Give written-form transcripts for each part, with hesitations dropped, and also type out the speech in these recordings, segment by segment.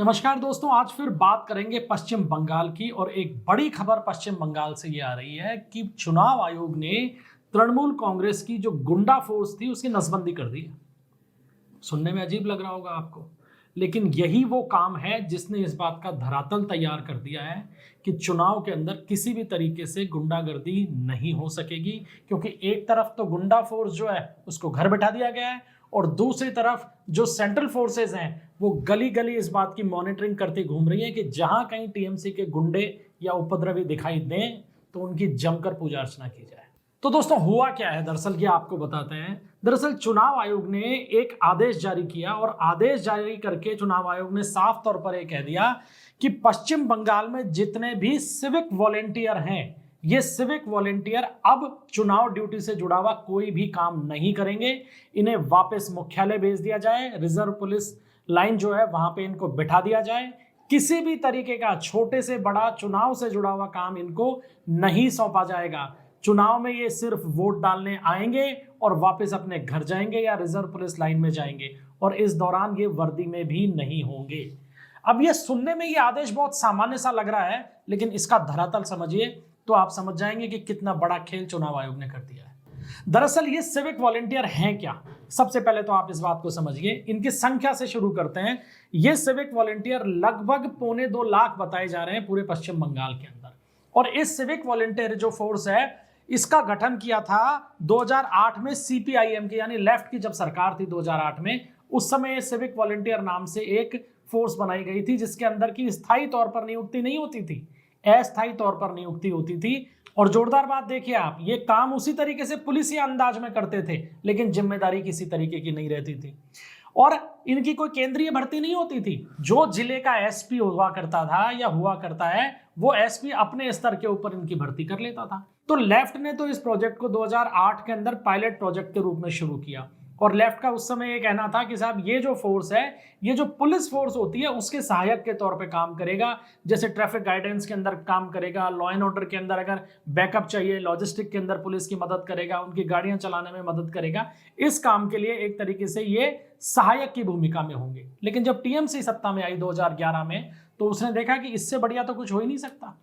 नमस्कार दोस्तों, आज फिर बात करेंगे पश्चिम बंगाल की। और एक बड़ी खबर पश्चिम बंगाल से ये आ रही है कि चुनाव आयोग ने तृणमूल कांग्रेस की जो गुंडा फोर्स थी उसकी नसबंदी कर दी है। सुनने में अजीब लग रहा होगा आपको, लेकिन यही वो काम है जिसने इस बात का धरातल तैयार कर दिया है कि चुनाव के अंदर किसी भी तरीके से गुंडागर्दी नहीं हो सकेगी। क्योंकि एक तरफ तो गुंडा फोर्स जो है उसको घर बैठा दिया गया है और दूसरी तरफ जो सेंट्रल फोर्सेस हैं वो गली गली इस बात की मॉनिटरिंग करती घूम रही है कि जहां कहीं टीएमसी के गुंडे या उपद्रवी दिखाई दें तो उनकी जमकर पूजा अर्चना की जाए। तो दोस्तों, हुआ क्या है दरअसल ये आपको बताते हैं। दरअसल चुनाव आयोग ने एक आदेश जारी किया और आदेश जारी करके चुनाव आयोग ने साफ तौर पर यह कह दिया कि पश्चिम बंगाल में जितने भी सिविक वॉलेंटियर हैं, ये सिविक वॉलेंटियर अब चुनाव ड्यूटी से जुड़ा हुआ कोई भी काम नहीं करेंगे। इन्हें वापस मुख्यालय भेज दिया जाए, रिजर्व पुलिस लाइन जो है वहां पे इनको बिठा दिया जाए। किसी भी तरीके का छोटे से बड़ा चुनाव से जुड़ा हुआ काम इनको नहीं सौंपा जाएगा। चुनाव में ये सिर्फ वोट डालने आएंगे और वापस अपने घर जाएंगे या रिजर्व पुलिस लाइन में जाएंगे, और इस दौरान ये वर्दी में भी नहीं होंगे। अब ये सुनने में ये आदेश बहुत सामान्य सा लग रहा है, लेकिन इसका धरातल समझिए तो आप समझ जाएंगे कि कितना बड़ा खेल चुनाव आयोग ने कर दिया है। दरअसल ये सिविक वॉलेंटियर हैं क्या, सबसे पहले तो आप इस बात को समझिए। इनकी संख्या से शुरू करते हैं। ये सिविक वॉलेंटियर लगभग 1.25 लाख बताए जा रहे हैं पूरे पश्चिम बंगाल के अंदर। और इस सिविक वॉलेंटियर जो फोर्स है इसका गठन किया था 2008 में सीपीआईएम की, यानी लेफ्ट की जब सरकार थी 2008 में, उस समय सिविक वॉलेंटियर नाम से एक फोर्स बनाई गई थी जिसके अंदर की स्थायी तौर पर नियुक्ति नहीं होती थी, अस्थायी तौर पर नियुक्ति होती थी। और जोरदार बात देखिए आप, ये काम उसी तरीके से पुलिस अंदाज में करते थे, लेकिन जिम्मेदारी किसी तरीके की नहीं रहती थी। और इनकी कोई केंद्रीय भर्ती नहीं होती थी। जो जिले का एसपी हुआ करता था या हुआ करता है, वो एसपी अपने स्तर के ऊपर इनकी भर्ती कर लेता था। तो लेफ्ट ने तो इस प्रोजेक्ट को 2008 के अंदर पायलट प्रोजेक्ट के रूप में शुरू किया। और लेफ्ट का उस समय ये कहना था कि साहब ये जो फोर्स है, ये जो पुलिस फोर्स होती है उसके सहायक के तौर पे काम करेगा। जैसे ट्रैफिक गाइडेंस के अंदर काम करेगा, लॉ एंड ऑर्डर के अंदर अगर बैकअप चाहिए, लॉजिस्टिक के अंदर पुलिस की मदद करेगा, उनकी गाड़ियां चलाने में मदद करेगा। इस काम के लिए एक तरीके से ये सहायक की भूमिका में होंगे। लेकिन जब टीएमसी सत्ता में आई 2011 में, तो उसने देखा कि इससे बढ़िया तो कुछ हो ही नहीं सकता,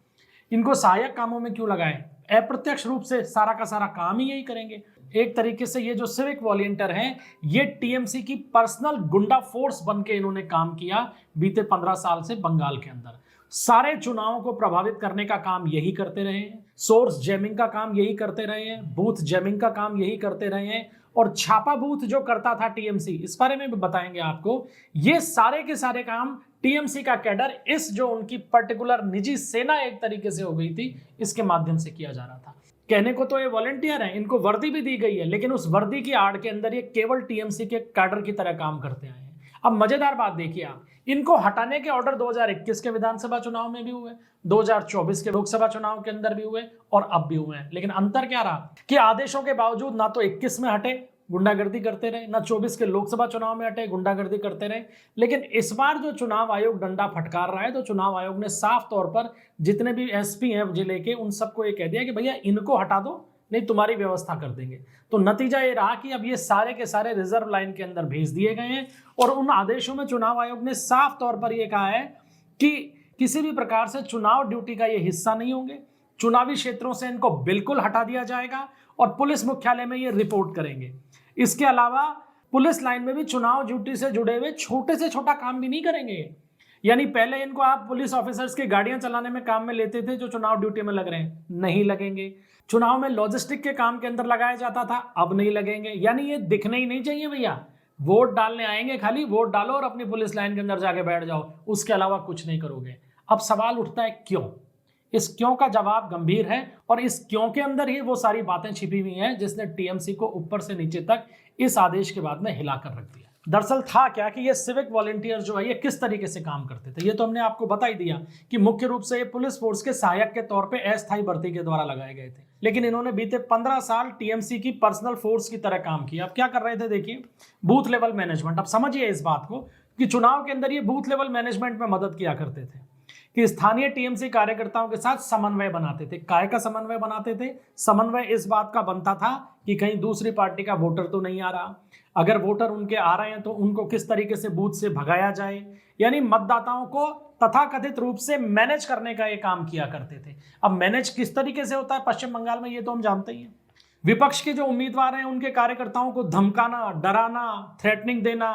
इनको सहायक कामों में क्यों लगाएं, अप्रत्यक्ष रूप से सारा का सारा काम ही यही करेंगे। एक तरीके से ये जो सिविक वॉलेंटियर हैं ये टीएमसी की पर्सनल गुंडा फोर्स बन के इन्होंने काम किया बीते 15 साल से बंगाल के अंदर। सारे चुनावों को प्रभावित करने का काम यही करते रहे हैं, सोर्स जैमिंग का काम यही करते रहे हैं, बूथ जैमिंग का काम यही करते रहे हैं, और छापा बूथ जो करता था टीएमसी, इस बारे में भी बताएंगे आपको। ये सारे के सारे काम टीएमसी का कैडर, इस जो उनकी पर्टिकुलर निजी सेना एक तरीके से हो गई थी, इसके माध्यम से किया जा रहा था। कहने को तो ये वॉलेंटियर हैं, इनको वर्दी भी दी गई है, लेकिन उस वर्दी की आड़ के अंदर ये केवल टीएमसी के कैडर की तरह काम करते आए हैं। अब मजेदार बात देखिए आप, इनको हटाने के ऑर्डर 2021 के विधानसभा चुनाव में भी हुए, 2024 के लोकसभा चुनाव के अंदर भी हुए और अब भी हुए हैं। लेकिन अंतर क्या रहा कि आदेशों के बावजूद ना तो 21 में हटे, गुंडागर्दी करते रहे, ना 24 के लोकसभा चुनाव में हटे, गुंडागर्दी करते रहे। लेकिन इस बार जो चुनाव आयोग डंडा फटकार रहा है, तो चुनाव आयोग ने साफ तौर पर जितने भी एसपी हैं जिले के, उन सबको ये कह दिया कि भैया इनको हटा दो, नहीं तुम्हारी व्यवस्था कर देंगे। तो नतीजा ये रहा कि अब ये सारे के सारे रिजर्व लाइन के अंदर भेज दिए गए हैं। और उन आदेशों में चुनाव आयोग ने साफ तौर पर यह कहा है कि किसी भी प्रकार से चुनाव ड्यूटी का ये हिस्सा नहीं होंगे, चुनावी क्षेत्रों से इनको बिल्कुल हटा दिया जाएगा और पुलिस मुख्यालय में ये रिपोर्ट करेंगे। इसके अलावा पुलिस लाइन में भी चुनाव ड्यूटी से जुड़े हुए छोटे से छोटा काम भी नहीं करेंगे। यानी पहले इनको आप पुलिस ऑफिसर्स की गाड़ियां चलाने में काम में लेते थे जो चुनाव ड्यूटी में लग रहे हैं, नहीं लगेंगे। चुनाव में लॉजिस्टिक के काम के अंदर लगाया जाता था, अब नहीं लगेंगे। यानी ये दिखने ही नहीं चाहिए भैया, वोट डालने आएंगे, खाली वोट डालो और अपनी पुलिस लाइन के अंदर जाके बैठ जाओ, उसके अलावा कुछ नहीं करोगे। अब सवाल उठता है क्यों? इस क्यों का जवाब गंभीर है और इस क्यों के अंदर ही वो सारी बातें छिपी हुई हैं जिसने टीएमसी को ऊपर से नीचे तक इस आदेश के बाद में हिलाकर रख दिया। दरअसल था क्या कि ये सिविक वॉलेंटियर जो है ये किस तरीके से काम करते थे, ये तो हमने आपको बता ही दिया कि मुख्य रूप से ये पुलिस फोर्स के सहायक के तौर पे अस्थायी भर्ती के द्वारा लगाए गए थे। लेकिन इन्होंने बीते 15 साल टीएमसी की पर्सनल फोर्स की तरह काम किया। अब क्या कर रहे थे देखिए, बूथ लेवल मैनेजमेंट। अब समझिए इस बात को कि चुनाव के अंदर ये बूथ लेवल मैनेजमेंट में मदद किया करते थे कि स्थानीय टीएमसी कार्यकर्ताओं के साथ समन्वय बनाते थे। काय का समन्वय बनाते थे? समन्वय इस बात का बनता था कि कहीं दूसरी पार्टी का वोटर तो नहीं आ रहा, अगर वोटर उनके आ रहे हैं तो उनको किस तरीके से बूथ से भगाया जाए, यानी मतदाताओं को तथाकथित रूप से मैनेज करने का ये काम किया करते थे। अब मैनेज किस तरीके से होता है पश्चिम बंगाल में, ये तो हम जानते ही हैं। विपक्ष के जो उम्मीदवार हैं उनके कार्यकर्ताओं को धमकाना, डराना, थ्रेटनिंग देना,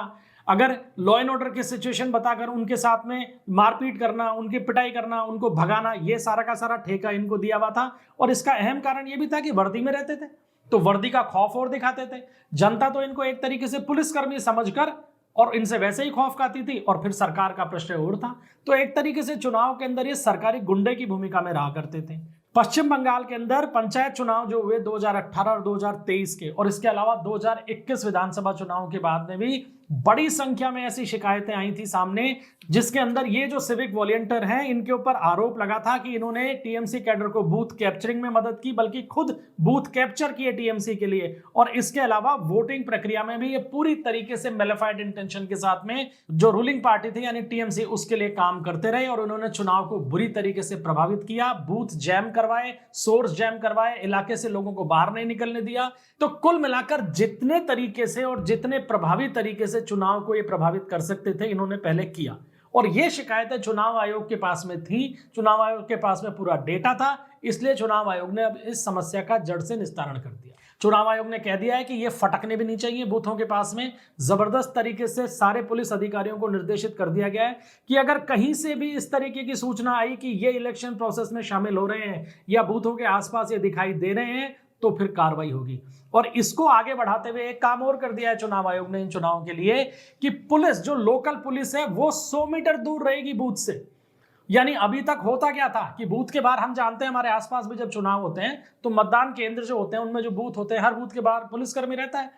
अगर लॉ एंड ऑर्डर की सिचुएशन बताकर उनके साथ में मारपीट करना, उनकी पिटाई करना, उनको भगाना, ये सारा का सारा ठेका इनको दिया हुआ था। और इसका अहम कारण ये भी था कि वर्दी में रहते थे तो वर्दी का खौफ और दिखाते थे। जनता तो इनको एक तरीके से पुलिसकर्मी समझकर और इनसे वैसे ही खौफ खाती थी, और फिर सरकार का प्रश्न और था। तो एक तरीके से चुनाव के अंदर ये सरकारी गुंडे की भूमिका में रहा करते थे। पश्चिम बंगाल के अंदर पंचायत चुनाव जो हुए 2018 और 2023 के, और इसके अलावा 2021 विधानसभा चुनाव के बाद में भी बड़ी संख्या में ऐसी शिकायतें आई थी सामने, जिसके अंदर ये जो सिविक वॉलंटियर हैं इनके ऊपर आरोप लगा था कि इन्होंने टीएमसी कैडर को बूथ कैप्चरिंग में मदद की, बल्कि खुद बूथ कैप्चर किए टीएमसी के लिए। और इसके अलावा वोटिंग प्रक्रिया में भी ये पूरी तरीके से मेलिफाइड इंटेंशन के साथ में जो रूलिंग पार्टी थी यानी टीएमसी, उसके लिए काम करते रहे और उन्होंने चुनाव को बुरी तरीके से प्रभावित किया। बूथ जैम करवाए, सोर्स जैम करवाए, इलाके से लोगों को बाहर नहीं निकलने दिया। तो कुल मिलाकर जितने तरीके से और जितने प्रभावी तरीके से चुनाव को ये प्रभावित कर सकते थे इन्होंने पहले किया, और ये शिकायतें चुनाव आयोग के पास में थी। चुनाव आयोग के पास में पूरा डेटा था, इसलिए चुनाव आयोग ने अब इस समस्या का जड़ से निस्तारण कर दिया। चुनाव आयोग ने कह दिया है कि ये फटकने भी नहीं चाहिए बूथों के पास में। जबरदस्त तरीके से सारे पुलिस अधिकारियों को निर्देशित कर दिया गया है कि अगर कहीं से भी इस तरीके की सूचना आई कि ये इलेक्शन प्रोसेस में शामिल हो रहे हैं या बूथों के आसपास ये दिखाई दे रहे हैं तो फिर कार्रवाई होगी। और इसको आगे बढ़ाते हुए एक काम और कर दिया है चुनाव आयोग ने इन चुनावों के लिए कि पुलिस, जो लोकल पुलिस है, वो 100 मीटर दूर रहेगी बूथ से। यानी अभी तक होता क्या था कि बूथ के बाहर, हम जानते हैं हमारे आसपास भी जब चुनाव होते हैं तो मतदान केंद्र जो होते हैं उनमें जो बूथ होते हैं, हर बूथ के बाहर पुलिसकर्मी रहता है।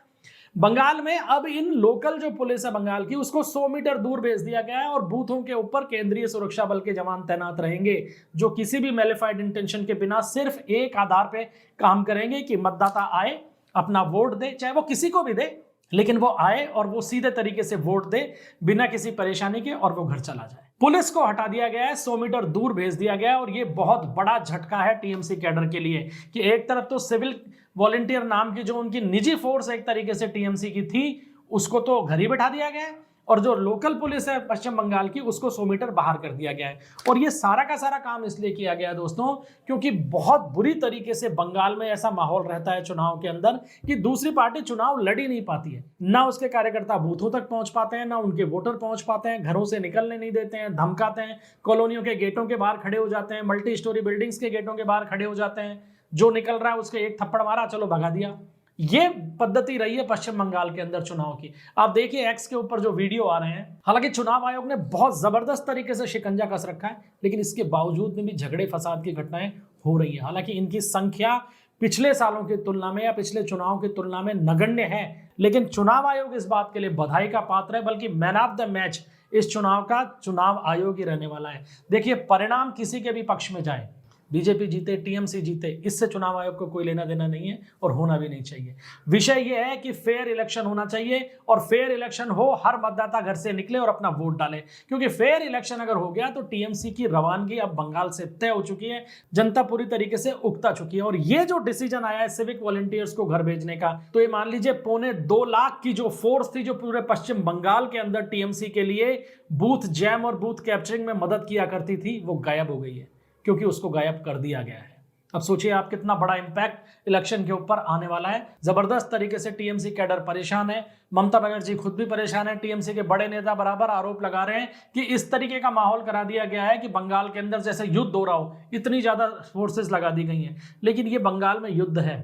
बंगाल में अब इन लोकल जो पुलिस है बंगाल की, उसको 100 मीटर दूर भेज दिया गया है और बूथों के ऊपर केंद्रीय सुरक्षा बल के जवान तैनात रहेंगे, जो किसी भी मेलिफाइड इंटेंशन के बिना सिर्फ एक आधार पे काम करेंगे कि मतदाता आए, अपना वोट दे, चाहे वो किसी को भी दे, लेकिन वो आए और वो सीधे तरीके से वोट दे बिना किसी परेशानी के, और वो घर चला जाए। पुलिस को हटा दिया गया है, 100 मीटर दूर भेज दिया गया है, और ये बहुत बड़ा झटका है टीएमसी कैडर के लिए कि एक तरफ तो सिविल वॉलंटियर नाम की जो उनकी निजी फोर्स एक तरीके से टीएमसी की थी, उसको तो घर ही बैठा दिया गया है, और जो लोकल पुलिस है पश्चिम बंगाल की, उसको 100 मीटर बाहर कर दिया गया है। और ये सारा का सारा काम इसलिए किया गया है दोस्तों, क्योंकि बहुत बुरी तरीके से बंगाल में ऐसा माहौल रहता है चुनाव के अंदर कि दूसरी पार्टी चुनाव लड़ ही नहीं पाती है। ना उसके कार्यकर्ता बूथों तक पहुंच पाते हैं, ना उनके वोटर पहुंच पाते हैं, घरों से निकलने नहीं देते हैं, धमकाते हैं, कॉलोनियों के गेटों के बाहर खड़े हो जाते हैं, मल्टी स्टोरी बिल्डिंग्स के गेटों के बाहर खड़े हो जाते हैं, जो निकल रहा है उसके एक थप्पड़ मारा, चलो भगा दिया। ये पद्धति रही है पश्चिम बंगाल के अंदर चुनाव की। आप देखिए एक्स के ऊपर जो वीडियो आ रहे हैं, हालांकि चुनाव आयोग ने बहुत जबरदस्त तरीके से शिकंजा कस रखा है, लेकिन इसके बावजूद में भी झगड़े फसाद की घटनाएं हो रही है। हालांकि इनकी संख्या पिछले सालों की तुलना में या पिछले चुनाव की तुलना में नगण्य है, लेकिन चुनाव आयोग इस बात के लिए बधाई का पात्र है, बल्कि मैन ऑफ द मैच इस चुनाव का चुनाव आयोग ही रहने वाला है। देखिए, परिणाम किसी के भी पक्ष में जाए, बीजेपी जीते, टीएमसी जीते, इससे चुनाव आयोग को कोई लेना देना नहीं है और होना भी नहीं चाहिए। विषय यह है कि फेयर इलेक्शन होना चाहिए, और फेयर इलेक्शन हो, हर मतदाता घर से निकले और अपना वोट डाले, क्योंकि फेयर इलेक्शन अगर हो गया तो टीएमसी की रवानगी अब बंगाल से तय हो चुकी है, जनता पूरी तरीके से उकता चुकी है। और ये जो डिसीजन आया है सिविक वॉलंटियर्स को घर भेजने का, तो ये मान लीजिए 2.25 लाख की जो फोर्स थी जो पूरे पश्चिम बंगाल के अंदर टीएमसी के लिए बूथ जैम और बूथ कैप्चरिंग में मदद किया करती थी, वो गायब हो गई है, क्योंकि उसको गायब कर दिया गया है। अब सोचिए आप कितना बड़ा इंपैक्ट इलेक्शन के ऊपर आने वाला है। जबरदस्त तरीके से टीएमसी कैडर परेशान है, ममता बनर्जी खुद भी परेशान है, टीएमसी के बड़े नेता बराबर आरोप लगा रहे हैं कि इस तरीके का माहौल करा दिया गया है कि बंगाल के अंदर जैसे युद्ध हो रहा हो, इतनी ज्यादा फोर्सेस लगा दी गई हैं। लेकिन ये बंगाल में युद्ध है,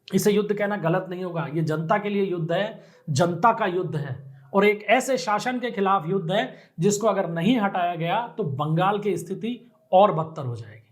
इसे युद्ध कहना गलत नहीं होगा, ये जनता के लिए युद्ध है, जनता का युद्ध है, और एक ऐसे शासन के खिलाफ युद्ध है जिसको अगर नहीं हटाया गया तो बंगाल की स्थिति और बदतर हो जाएगी।